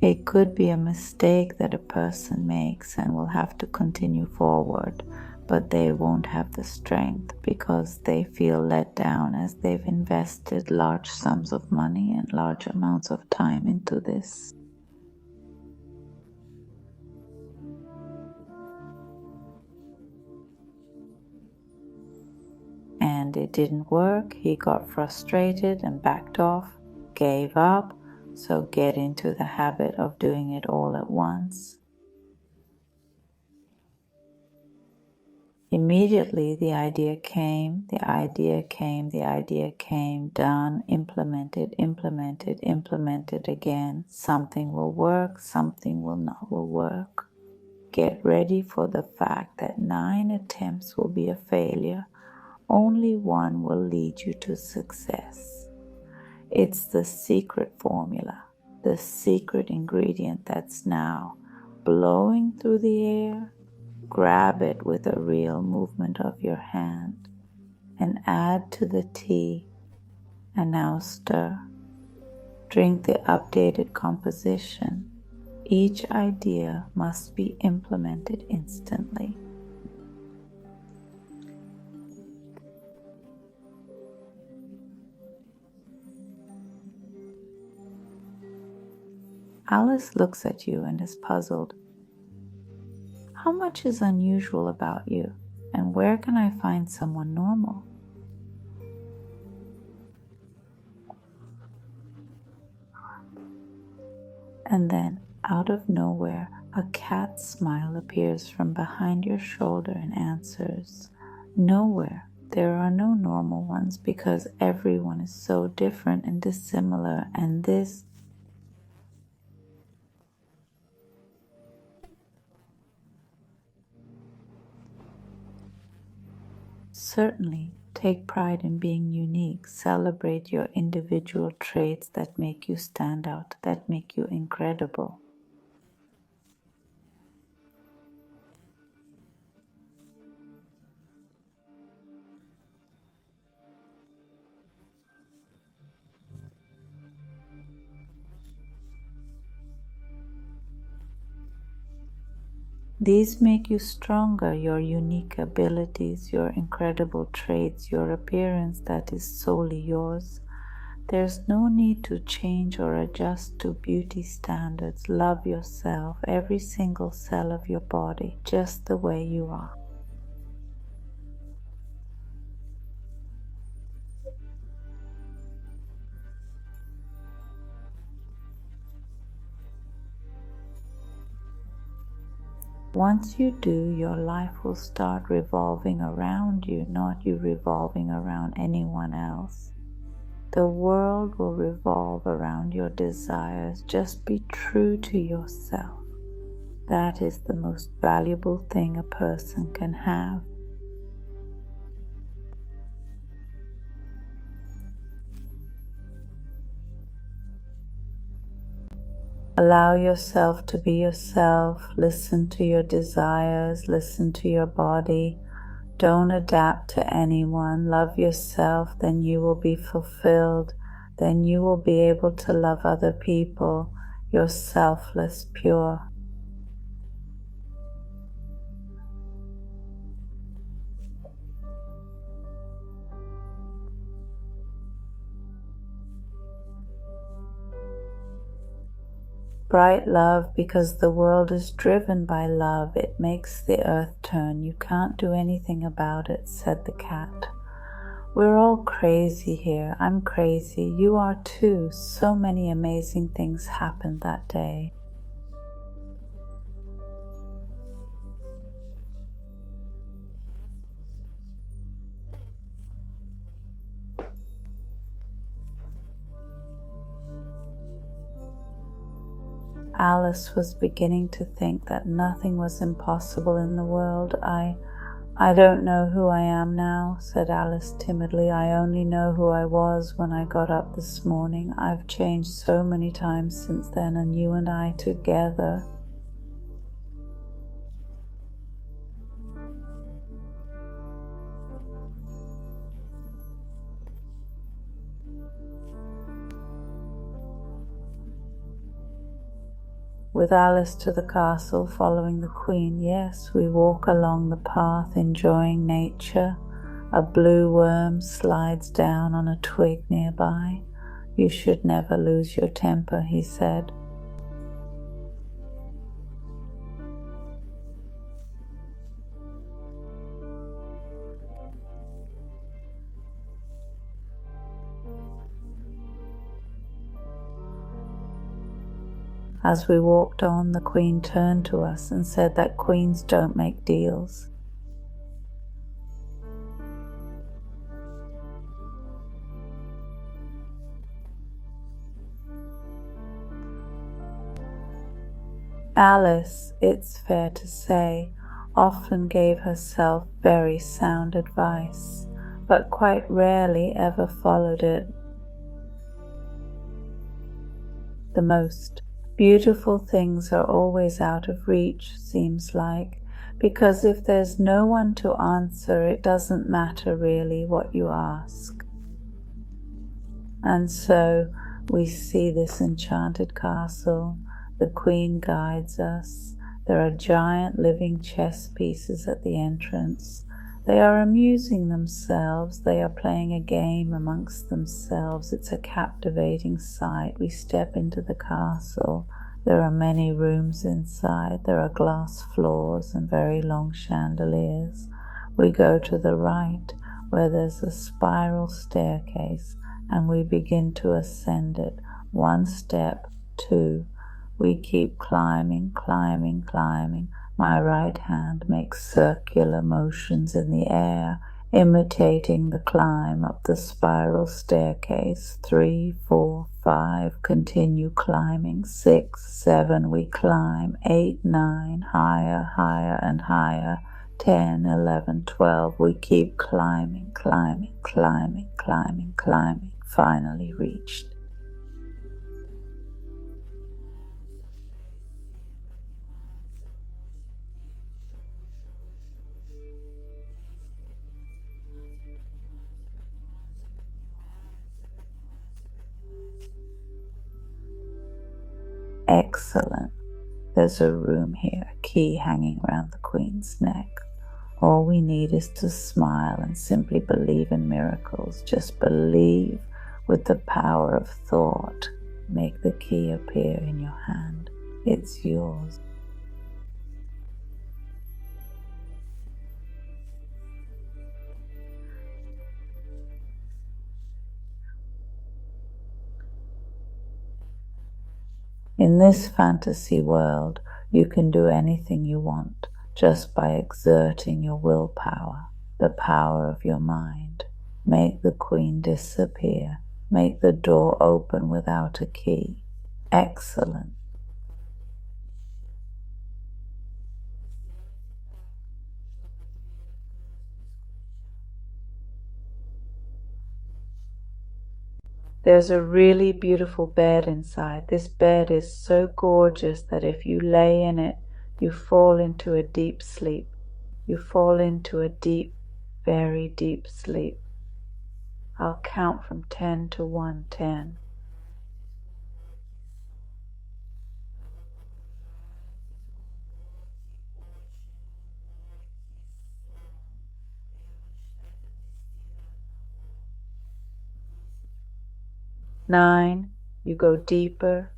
It could be a mistake that a person makes and will have to continue forward, but they won't have the strength because they feel let down as they've invested large sums of money and large amounts of time into this. And it didn't work. He got frustrated and backed off, gave up. So get into the habit of doing it all at once. Immediately the idea came, done, implemented again. Something will work, something will work. Get ready for the fact that 9 attempts will be a failure. Only one will lead you to success. It's the secret formula, the secret ingredient that's now blowing through the air. Grab it with a real movement of your hand and add to the tea, and now stir. Drink the updated composition. Each idea must be implemented instantly. Alice looks at you and is puzzled. How much is unusual about you, and where can I find someone normal? And then, out of nowhere, a cat's smile appears from behind your shoulder and answers, "Nowhere. There are no normal ones because everyone is so different and dissimilar, and this..." Certainly, take pride in being unique. Celebrate your individual traits that make you stand out, that make you incredible. These make you stronger, your unique abilities, your incredible traits, your appearance that is solely yours. There's no need to change or adjust to beauty standards. Love yourself, every single cell of your body, just the way you are. Once you do, your life will start revolving around you, not you revolving around anyone else. The world will revolve around your desires. Just be true to yourself. That is the most valuable thing a person can have. Allow yourself to be yourself. Listen to your desires. Listen to your body. Don't adapt to anyone. Love yourself, then you will be fulfilled. Then you will be able to love other people. You're selfless, pure. Bright love, because the world is driven by love. It makes the earth turn. You can't do anything about it, said the cat. We're all crazy here. I'm crazy. You are too. So many amazing things happened that day. Alice was beginning to think that nothing was impossible in the world. I don't know who I am now, said Alice timidly. I only know who I was when I got up this morning. I've changed so many times since then, and you and I together. With Alice to the castle, following the Queen. Yes, we walk along the path, enjoying nature. A blue worm slides down on a twig nearby. You should never lose your temper, he said. As we walked on, the Queen turned to us and said that queens don't make deals. Alice, it's fair to say, often gave herself very sound advice, but quite rarely ever followed it. The most beautiful things are always out of reach, seems like, because if there's no one to answer, it doesn't matter really what you ask. And so we see this enchanted castle. The Queen guides us. There are giant living chess pieces at the entrance. They are amusing themselves. They are playing a game amongst themselves. It's a captivating sight. We step into the castle. There are many rooms inside. There are glass floors and very long chandeliers. We go to the right, where there's a spiral staircase, and we begin to ascend it. 1 step, 2. We keep climbing, climbing, climbing. My right hand makes circular motions in the air, imitating the climb up the spiral staircase. 3, 4, 5, continue climbing. 6, 7, we climb. 8, 9, higher, higher and higher. 10, 11, 12, we keep climbing, climbing, climbing, climbing, climbing. Finally reached. Excellent. There's a room here, a key hanging around the Queen's neck. All we need is to smile and simply believe in miracles. Just believe with the power of thought. Make the key appear in your hand. It's yours. In this fantasy world, you can do anything you want just by exerting your willpower, the power of your mind. Make the Queen disappear. Make the door open without a key. Excellent. There's a really beautiful bed inside. This bed is so gorgeous that if you lay in it, you fall into a deep sleep. You fall into a deep, very deep sleep. I'll count from 10 to 1, 10. 9, you go deeper.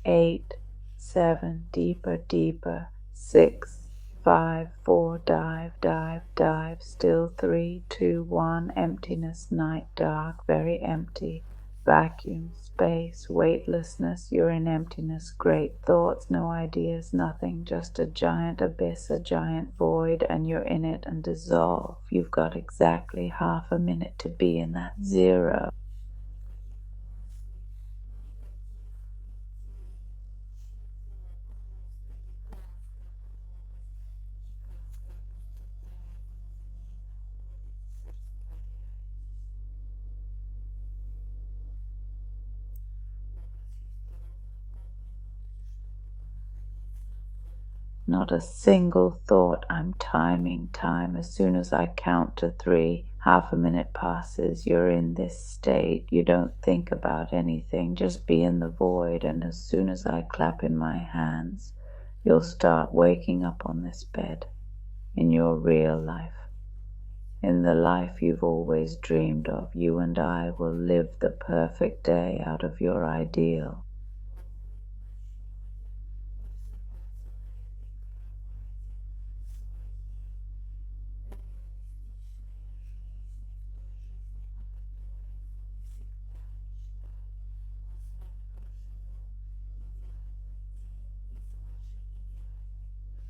8, 7, deeper, deeper. 6, 5, 4, dive, dive, dive. Still 3, 2, 1, emptiness, night, dark, very empty. Vacuum, space, weightlessness, you're in emptiness, great thoughts, no ideas, nothing, just a giant abyss, a giant void, and you're in it and dissolve. You've got exactly half a minute to be in that zero. Not a single thought. I'm timing time. As soon as I count to 3, half a minute passes. You're in this state. You don't think about anything. Just be in the void. And as soon as I clap in my hands, you'll start waking up on this bed in your real life. In the life you've always dreamed of. You and I will live the perfect day out of your ideal.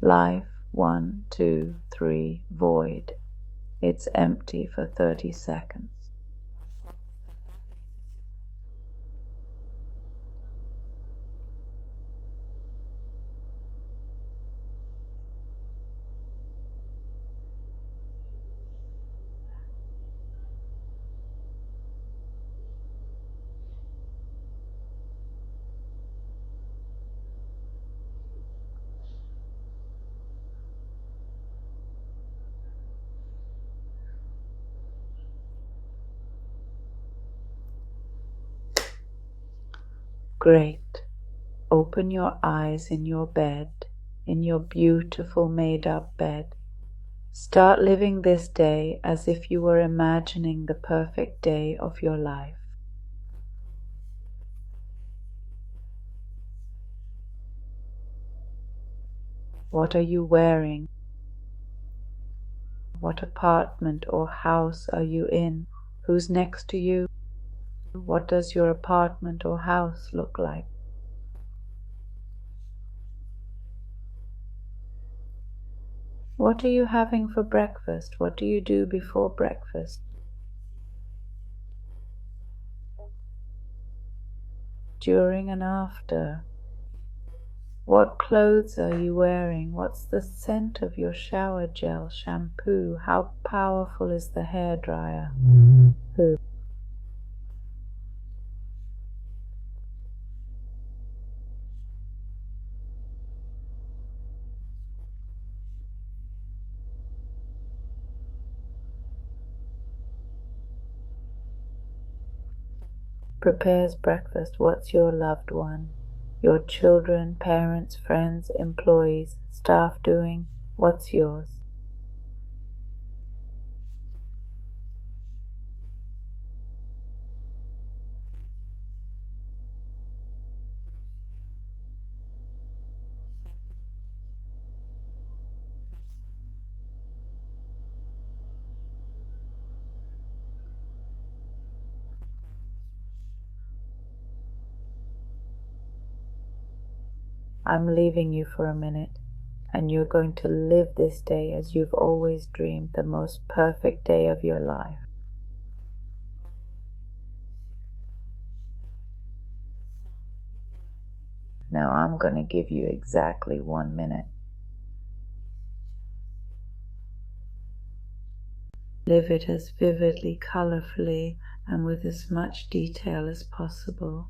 Life, 1, 2, 3, void. It's empty for 30 seconds. Great. Open your eyes in your bed, in your beautiful made-up bed. Start living this day as if you were imagining the perfect day of your life. What are you wearing? What apartment or house are you in? Who's next to you? What does your apartment or house look like? What are you having for breakfast? What do you do before breakfast? During and after? What clothes are you wearing? What's the scent of your shower gel, shampoo? How powerful is the hairdryer? Who? Prepares breakfast? What's your loved one? Your children, parents, friends, employees, staff doing? What's yours? I'm leaving you for a minute, and you're going to live this day as you've always dreamed, the most perfect day of your life. Now I'm going to give you exactly 1 minute. Live it as vividly, colorfully, and with as much detail as possible.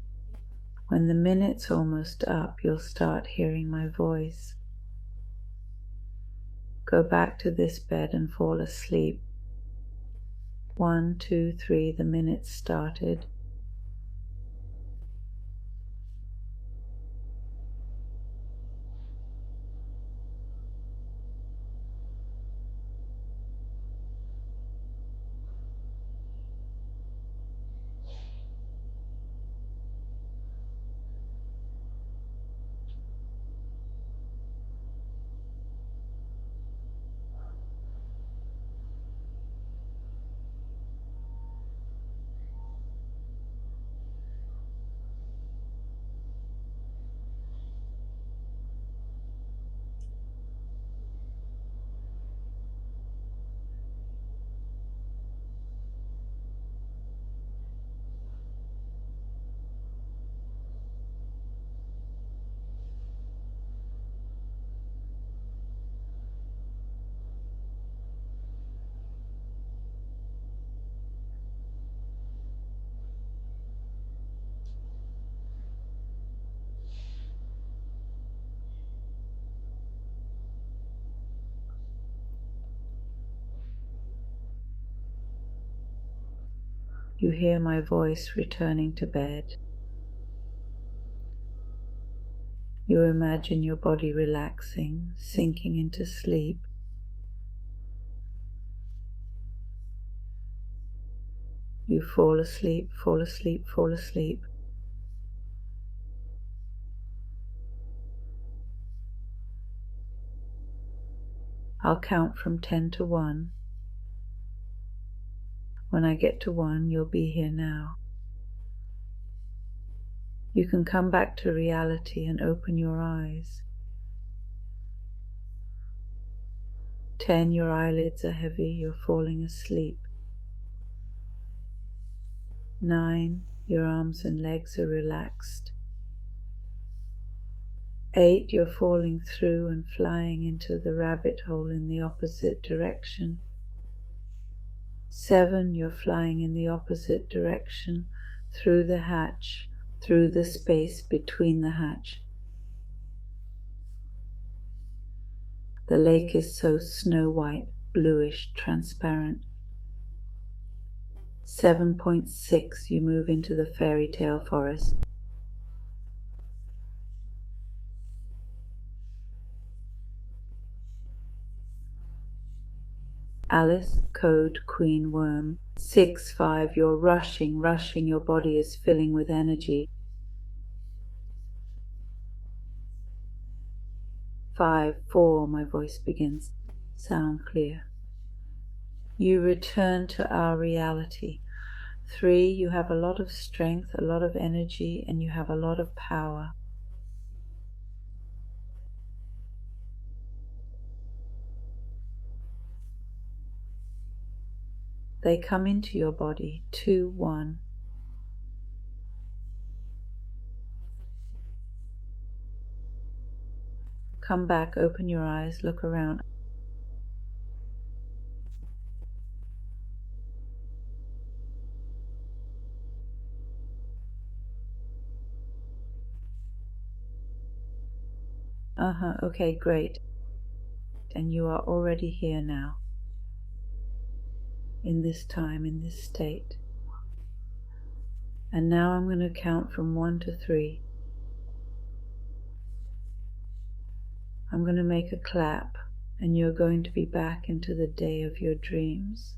When the minute's almost up, you'll start hearing my voice. Go back to this bed and fall asleep. 1, 2, 3, the minutes started. You hear my voice returning to bed. You imagine your body relaxing, sinking into sleep. You fall asleep, fall asleep, fall asleep. I'll count from 10 to 1. When I get to 1, you'll be here now. You can come back to reality and open your eyes. 10, your eyelids are heavy, you're falling asleep. 9, your arms and legs are relaxed. 8, you're falling through and flying into the rabbit hole in the opposite direction. 7, you're flying in the opposite direction, through the hatch, through the space between the hatch. The lake is so snow white, bluish, transparent. 7.6, you move into the fairy tale forest. Alice, code, queen, worm. 6, 5, you're rushing, your body is filling with energy. 5, 4, my voice begins. Sound clear. You return to our reality. 3, you have a lot of strength, a lot of energy, and you have a lot of power. They come into your body. 2, 1. Come back, open your eyes, look around. Okay, great. And you are already here now, in this time, in this state. And now I'm going to count from 1 to 3. I'm going to make a clap, and you're going to be back into the day of your dreams.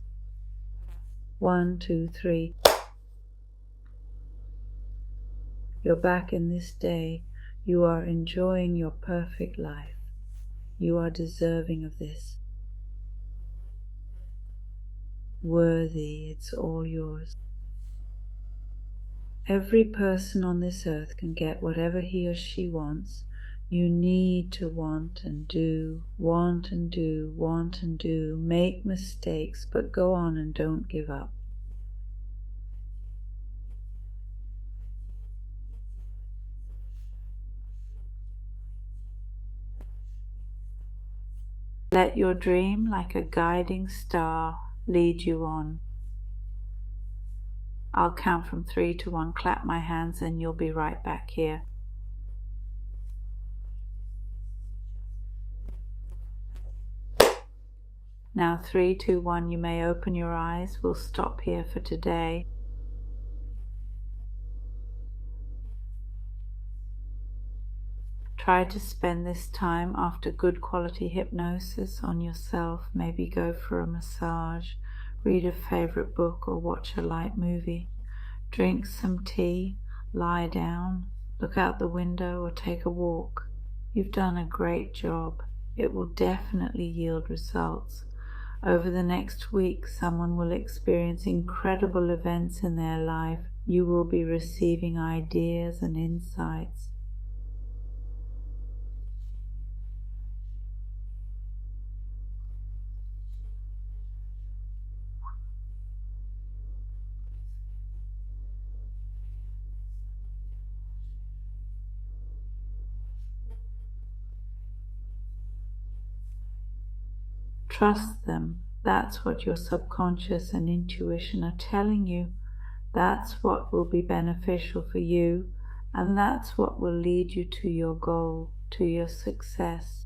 1, 2, 3. You're back in this day. You are enjoying your perfect life. You are deserving of this. Worthy, it's all yours. Every person on this earth can get whatever he or she wants. You need to want and do, want and do, want and do, make mistakes, but go on and don't give up. Let your dream, like a guiding star, lead you on. I'll count from 3 to 1, clap my hands, and you'll be right back here. Now 3, 2, 1, you may open your eyes. We'll stop here for today. Try to spend this time after good quality hypnosis on yourself. Maybe go for a massage, read a favorite book, or watch a light movie. Drink some tea, lie down, look out the window, or take a walk. You've done a great job. It will definitely yield results. Over the next week, someone will experience incredible events in their life. You will be receiving ideas and insights. Trust them. That's what your subconscious and intuition are telling you. That's what will be beneficial for you, and that's what will lead you to your goal, to your success.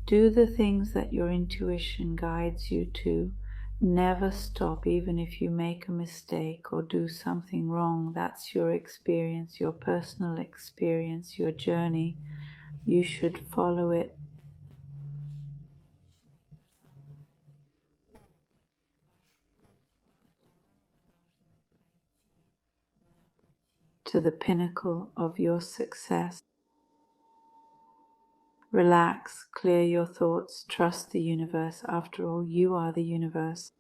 Do the things that your intuition guides you to. Never stop, even if you make a mistake or do something wrong. That's your experience, your personal experience, your journey. You should follow it to the pinnacle of your success. Relax, clear your thoughts, trust the universe. After all, you are the universe.